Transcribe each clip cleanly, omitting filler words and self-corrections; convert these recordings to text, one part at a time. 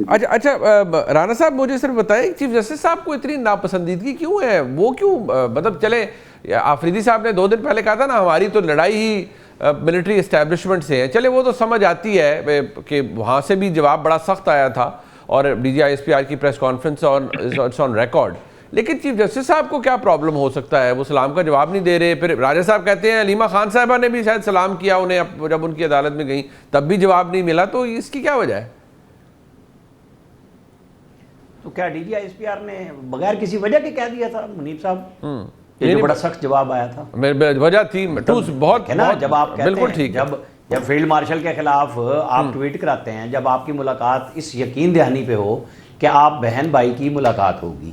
अच्छा अच्छा, राणा साहब मुझे सिर्फ बताएं, चीफ जस्टिस साहब को इतनी नापसंदीदगी क्यों है? वो क्यों मतलब चले, आफरीदी साहब ने 2 दिन पहले कहा था ना हमारी तो लड़ाई ही मिलिट्री एस्टेब्लिशमेंट से है, चले वो तो समझ आती है कि वहाँ से भी जवाब बड़ा सख्त आया था और DGISPR की प्रेस कॉन्फ्रेंस ऑन रिकॉर्ड, लेकिन चीफ जस्टिस साहब को क्या प्रॉब्लम हो सकता है? वो सलाम का जवाब नहीं दे रहे। फिर राजा साहब कहते हैं अलीमा खान साहबा ने भी शायद सलाम किया उन्हें जब उनकी अदालत में गई, तब भी जवाब नहीं मिला, तो इसकी क्या वजह है? तो क्या DGISPR ने बगैर किसी वजह के कह दिया था मुनीब साहब? ये जो बड़ा सख्त जवाब आया था, वजह थी बहुत है ना, जब आप कहते बिल्कुल हैं, ठीक, जब फील्ड मार्शल के खिलाफ आप ट्वीट कराते हैं, जब आपकी मुलाकात इस यकीन दहानी पे हो कि आप बहन भाई की मुलाकात होगी,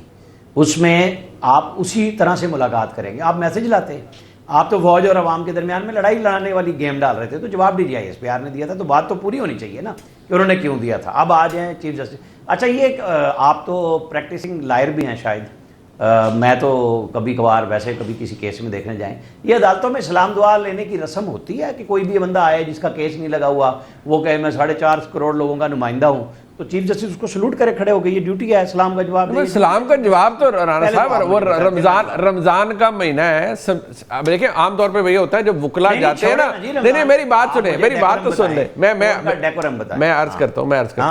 उसमें आप उसी तरह से मुलाकात करेंगे, आप मैसेज लाते। आप तो फौज और अवाम के दरमियान में लड़ाई लड़ाने वाली गेम डाल रहे थे, तो जवाब DGISPR ने दिया था, तो बात तो पूरी होनी चाहिए ना कि उन्होंने क्यों दिया था। अब आ जाए चीफ जस्टिस। अच्छा, ये आप तो प्रैक्टिसिंग लायर भी हैं शायद, मैं तो कभी कभार वैसे कभी किसी केस में देखने जाएं, ये अदालतों में सलाम दुआ लेने की रस्म होती है कि कोई भी बंदा आए जिसका केस नहीं लगा हुआ, वो कहे मैं 4.5 करोड़ लोगों का नुमाइंदा हूँ, तो चीफ जस्टिस उसको सलूट करे खड़े हो गए, ये ड्यूटी है सलाम का जवाब। सलाम का जवाब तो राणा साहब वो रमजान का महीना है, देखिए आमतौर पे वही होता है जब वुकला जाते हैं ना। नहीं, मेरी बात सुने, मेरी बात तो सुन ले, मैं अर्ज करता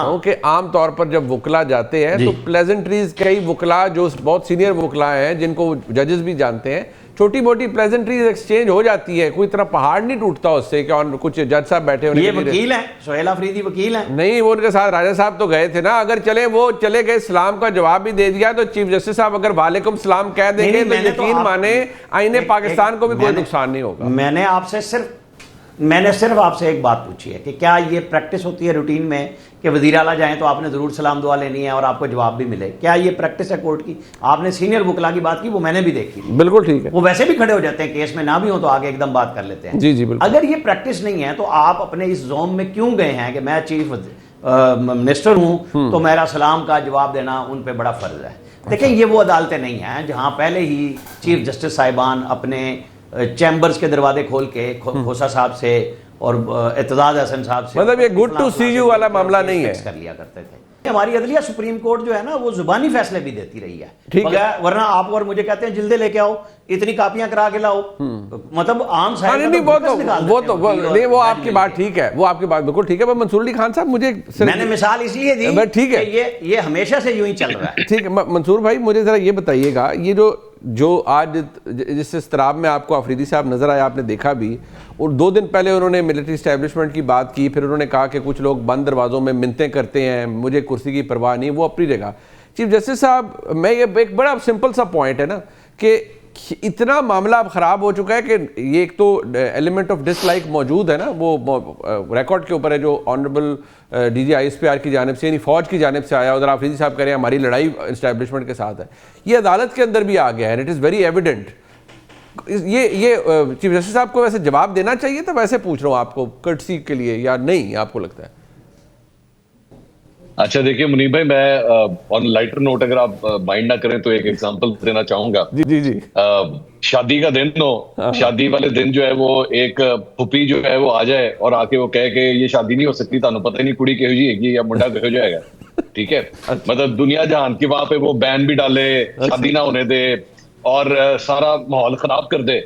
हूँ कि आमतौर पर जब वुकला जाते हैं तो प्लेजेंट्रीज, कई वुकला जो बहुत सीनियर वुकला हैं जिनको जजेस भी जानते हैं, छोटी मोटी प्लेजेंट्रीज एक्सचेंज हो जाती है, कोई तरह पहाड़ नहीं टूटता उससे कि और कुछ जज साहब बैठे होने, ये वकील हैं, सोहेल अफरीदी वकील हैं। नहीं, वो उनके साथ राजा साहब तो गए थे ना, अगर चले गए सलाम का जवाब भी दे दिया, तो चीफ जस्टिस साहब अगर वालेकुम सलाम कह देंगे तो यकीन माने आईने पाकिस्तान को भी कोई नुकसान नहीं होगा। मैंने सिर्फ आपसे एक बात पूछी है कि क्या ये प्रैक्टिस होती है रूटीन में कि वज़ीर आला जाएं तो आपने ज़रूर सलाम दुआ लेनी है और आपको जवाब भी मिले? क्या ये प्रैक्टिस है कोर्ट की? आपने सीनियर वुकला की बात की, वो मैंने भी देखी। बिल्कुल ठीक है, वो वैसे भी खड़े हो जाते हैं, केस में ना भी हो तो आगे एकदम बात कर लेते हैं। जी जी बिल्कुल। अगर ये प्रैक्टिस नहीं है तो आप अपने इस जोन में क्यों गए हैं कि मैं चीफ मिनिस्टर हूँ तो मेरा सलाम का जवाब देना उन पर बड़ा फ़र्ज है? देखिए, ये वो अदालतें नहीं हैं जहाँ पहले ही चीफ जस्टिस साहिबान अपने चैम्बर्स के दरवाजे खोल के खोसा साहब से और एतजाज हसन साहब से, मतलब ये गुड टू सी यू वाला मामला नहीं है, कर लिया करते थे। हमारी अदलिया सुप्रीम कोर्ट जो है ना, वो जुबानी फैसले भी देती रही है, ठीक है, वरना आप और मुझे कहते हैं जिल्दे लेके आओ, इतनी कापियां करा के लाओ, मतलब आम साहब नहीं, वो आपकी बात ठीक है, वो आपकी बात बिल्कुल ठीक है। मंसूर अली खान साहब, मुझे मैंने मिसाल इसलिए दी, ठीक है, ये हमेशा से यूं ही चल रहा है। ठीक है मंसूर भाई, मुझे जरा ये बताइएगा, ये जो आज जिस इस्तराब में आपको अफरीदी साहब नजर आया, आपने देखा भी, और 2 दिन पहले उन्होंने मिलिट्री एस्टेब्लिशमेंट की बात की, फिर उन्होंने कहा कि कुछ लोग बंद दरवाज़ों में मिन्नतें करते हैं, मुझे कुर्सी की परवाह नहीं, वो अपनी जगह। चीफ जस्टिस साहब, मैं ये एक बड़ा सिंपल सा पॉइंट है ना कि इतना मामला अब ख़राब हो चुका है कि ये एक तो एलिमेंट ऑफ डिसलाइक मौजूद है ना, वो रिकॉर्ड के ऊपर है जो ऑनरेबल DGISPR की जानिब से, यानी फ़ौज की जानिब से आया, उधर आफरीदी साहब कह रहे हैं हमारी लड़ाई इस्टेब्लिशमेंट के साथ है, ये अदालत के अंदर भी आ गया है, इट इज़ वेरी एविडेंट। ये चीफ जस्टिस साहब को वैसे जवाब देना चाहिए था, वैसे पूछ रहा हूँ आपको कर्टसी के लिए, या नहीं आपको लगता है? अच्छा देखिए मुनीब भाई, मैं ऑन लाइटर नोट अगर आप माइंड ना करें तो एक एग्जांपल देना चाहूंगा। जी जी। शादी का दिन हो, शादी वाले दिन जो है वो एक फुपी जो है वो आ जाए और आके वो कहे कि ये शादी नहीं हो सकती, तानू पता ही नहीं कुड़ी कहो जी या मुंडा कहो जाएगा, ठीक है। मतलब दुनिया जहान की वहां पे वो बैन भी डाले, शादी ना होने दे और सारा माहौल खराब कर दे,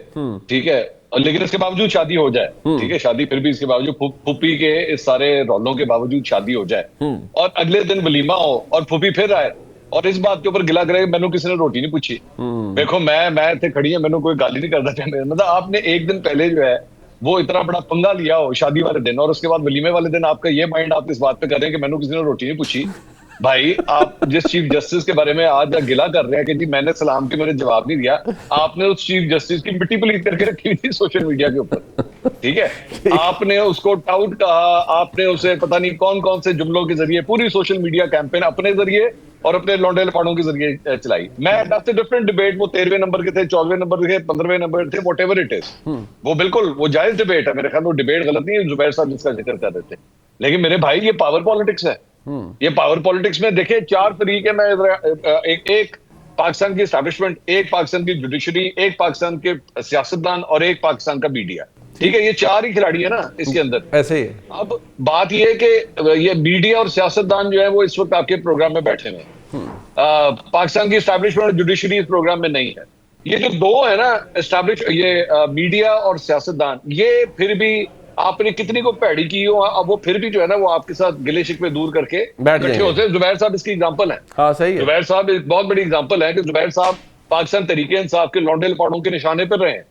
ठीक है, लेकिन इसके बावजूद शादी हो जाए, ठीक है, शादी फिर भी इसके बावजूद फूफी के इस सारे रौलों के बावजूद शादी हो जाए और अगले दिन वलीमा हो और फूफी फिर आए और इस बात के ऊपर गिला करे मैंने किसी ने रोटी नहीं पूछी। देखो मैं थे खड़ी है, मैंने कोई गाली नहीं करता चाहे, मतलब आपने एक दिन पहले जो है वो इतना बड़ा पंगा लिया हो शादी वाले दिन और उसके बाद वलीमे वाले दिन आपका ये माइंड आप इस बात पे कर रहे हैं कि मैंने किसी ने रोटी नहीं पूछी। भाई, आप जिस चीफ जस्टिस के बारे में आज गिला कर रहे हैं कि जी मैंने सलाम के मेरे जवाब नहीं दिया, आपने उस चीफ जस्टिस की मिट्टी पलीत करके रखी थी सोशल मीडिया के ऊपर, ठीक है, आपने उसको टाउट कहा, आपने उसे पता नहीं कौन कौन से जुमलों के जरिए पूरी सोशल मीडिया कैंपेन अपने जरिए और अपने लौंडे लपाड़ों के जरिए चलाई। मैं दैट्स अ डिफरेंट डिबेट, वो 13वें नंबर के थे, 14वें नंबर के थे, 15वें नंबर थे, व्हाटएवर इट इज, वो बिल्कुल वो जायज डिबेट है, मेरे ख्याल में वो डिबेट गलत नहीं है जुबैर साहब जिसका जिक्र कर रहे थे, लेकिन मेरे भाई ये पावर पॉलिटिक्स है। ये पावर पॉलिटिक्स में देखिए 4 तरीक है, मैं एक पाकिस्तान की एस्टैब्लिशमेंट, एक पाकिस्तान की जुडिशरी, एक पाकिस्तान के सियासतदान और एक पाकिस्तान का मीडिया, ठीक है, ये 4 ही खिलाड़ी है ना इसके अंदर। ऐसे ही है। अब बात ये है कि ये मीडिया और सियासतदान जो है वो इस वक्त आपके प्रोग्राम में बैठे हुए हैं। पाकिस्तान की एस्टैब्लिशमेंट और जुडिशरी इस प्रोग्राम में नहीं है। ये जो दो है ना एस्टैब्लिश, ये मीडिया और सियासतदान, ये फिर भी आपने कितनी को पैड़ी की हो, अब वो फिर भी जो है ना वो आपके साथ गिले शिकवे दूर करके बैठ इकट्ठे होते हैं। जुबैर साहब इसकी एग्जाम्पल है। हाँ सही है। जुबैर साहब एक बहुत बड़ी एग्जाम्पल है कि जुबैर साहब पाकिस्तान तरीके इंसाफ के लौंडे लपाड़ों के निशाने पर रहे हैं।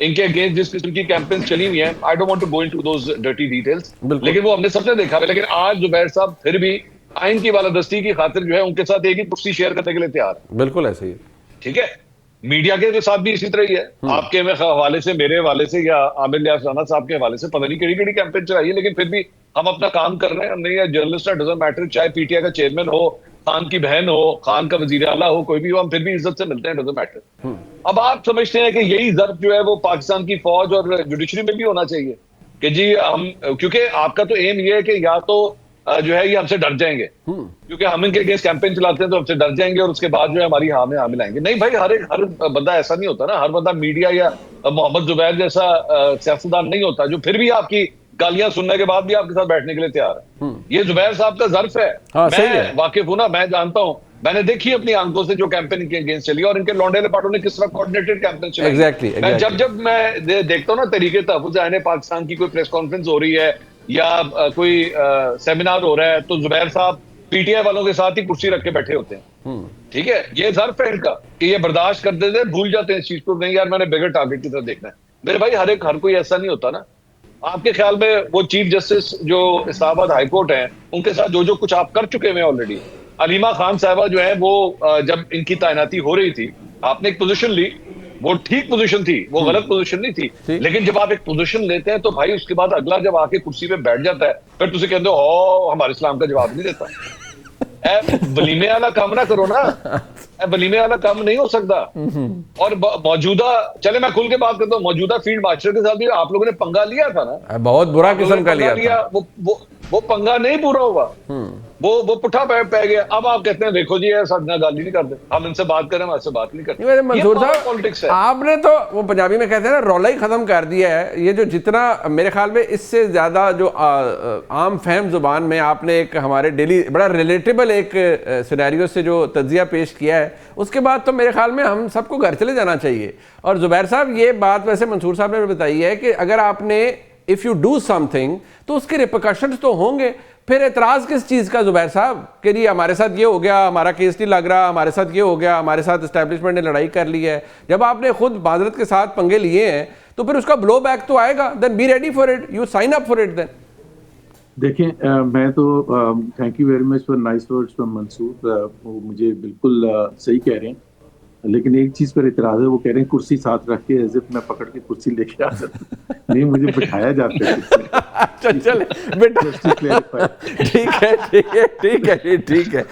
इनके अगेंस्ट जिस किस्म की कैंपेन्स चली हुई हैं, I don't want to go into those dirty details, लेकिन वो हमने सबने देखा है। लेकिन आज जुबैर साहब फिर भी आइन की बालादस्ती की खातिर जो है उनके साथ एक ही कुर्सी शेयर करने के लिए तैयार है। बिल्कुल ऐसे ही है। ठीक है, मीडिया के साथ भी इसी तरह ही है। आपके हवाले से, मेरे हवाले से, या आमिर लियास राना साहब के हवाले से पता नहीं केड़ी केड़ी कैंपेन चलाई है, लेकिन फिर भी हम अपना काम कर रहे हैं। हमने ये जर्नलिस्ट है, डजंट मैटर, चाहे पीटीआई का चेयरमैन हो, खान की बहन हो, खान का वजीर आला हो, कोई भी हो, हम फिर भी इज्जत से मिलते हैं, डजंट मैटर। अब आप समझते हैं कि यही ज़र्फ जो है वो पाकिस्तान की फौज और जुडिशरी में भी होना चाहिए कि जी हम, क्योंकि आपका तो एम ये है कि या तो जो है ये हमसे डर जाएंगे क्योंकि हम इनके अगेंस्ट कैंपेन चलाते हैं तो हमसे डर जाएंगे और उसके बाद जो है हमारी हाँ में हाँ मिलाएंगे। नहीं भाई, हर बंदा ऐसा नहीं होता ना। हर बंदा मीडिया या मोहम्मद जुबैर जैसा सियासतदान नहीं होता जो फिर भी आपकी गालियां सुनने के बाद भी आपके साथ बैठने के लिए तैयार है। ये जुबैर साहब का ज़र्फ है। हाँ, सही है। मैं वाकिफ हूं ना, मैं जानता हूं, मैंने देखी अपनी आंखों से जो कैंपेन इनके अगेंस्ट चली और इनके लौंडे लपाटों ने किस तरह कोऑर्डिनेटेड कैंपेन चलाई। Exactly. जब मैं देखता हूँ ना तरीके तहफ़्फ़ुज़ आईन पाकिस्तान की कोई प्रेस कॉन्फ्रेंस हो रही है या कोई सेमिनार हो रहा है तो जुबैर साहब पीटीआई वालों के साथ ही कुर्सी रख के बैठे होते हैं। ठीक है, ये ज़र्फ है इनका कि ये बर्दाश्त करते थे, भूल जाते हैं इस चीज को, नहीं यार मैंने बिगर टारगेट की तरफ देखना है। मेरे भाई हर कोई ऐसा नहीं होता ना। आपके ख्याल में वो चीफ जस्टिस जो इस्लामाबाद हाई कोर्ट है उनके साथ जो कुछ आप कर चुके हैं ऑलरेडी, अलीमा खान साहबा जो है वो जब इनकी तैनाती हो रही थी आपने एक पोजीशन ली, वो ठीक पोजीशन थी, वो गलत पोजीशन नहीं थी। लेकिन जब आप एक पोजीशन लेते हैं तो भाई उसके बाद अगला जब आके कुर्सी पे बैठ जाता है फिर तुझे कहते हो ओ हमारे इस्लाम का जवाब नहीं देता। वलीमे वाला काम ना करो ना, वलीमे वाला काम नहीं हो सकता। और मौजूदा, चले मैं खुल के बात करता हूँ, मौजूदा फील्ड मार्शल के साथ भी आप लोगों ने पंगा लिया था ना, बहुत बुरा किस्म का लिया था। वो पंगा नहीं पूरा हुआ, वो पुट्ठा पै गया। अब आप कहते हैं देखो जी ऐसा गाली नहीं करते, हम इनसे बात करें, हम ऐसे बात नहीं करते। मंसूर साहब पॉलिटिक्स है, आपने तो वो पंजाबी में कहते हैं ना रौला ही खत्म कर दिया है। ये जो जितना मेरे ख्याल में इससे ज्यादा जो आम फहम जुबान में आपने एक हमारे डेली बड़ा रिलेटेबल एक सिनेरियो से जो तज्जिया पेश किया है, उसके बाद तो मेरे ख्याल में हम सबको घर चले जाना चाहिए। और जुबैर साहब ये बात वैसे मंसूर साहब ने बताई है कि अगर आपने इफ़ यू डू समथिंग तो उसके रिपरकशंस तो होंगे। फिर एतराज़ किस चीज़ का जुबैर साहब कि जी हमारे साथ ये हो गया, हमारा केस नहीं लग रहा, हमारे साथ ये हो गया, हमारे साथ इस्टेब्लिशमेंट ने लड़ाई कर ली है। जब आपने खुद माजरत के साथ पंगे लिए हैं तो फिर उसका ब्लो बैक तो आएगा। Then be ready for it, you sign up for it. Then देखें, मैं तो thank you very much for nice words from Mansoor. वो मुझे बिल्कुल सही कह रहे हैं, लेकिन एक चीज पर इतराज है, वो कह रहे हैं कुर्सी साथ रख के एज इफ मैं पकड़ के कुर्सी लेके आ सकता। नहीं, मुझे बिठाया जाता है। अच्छा चले बेटा, ठीक है ठीक है ठीक है ठीक है।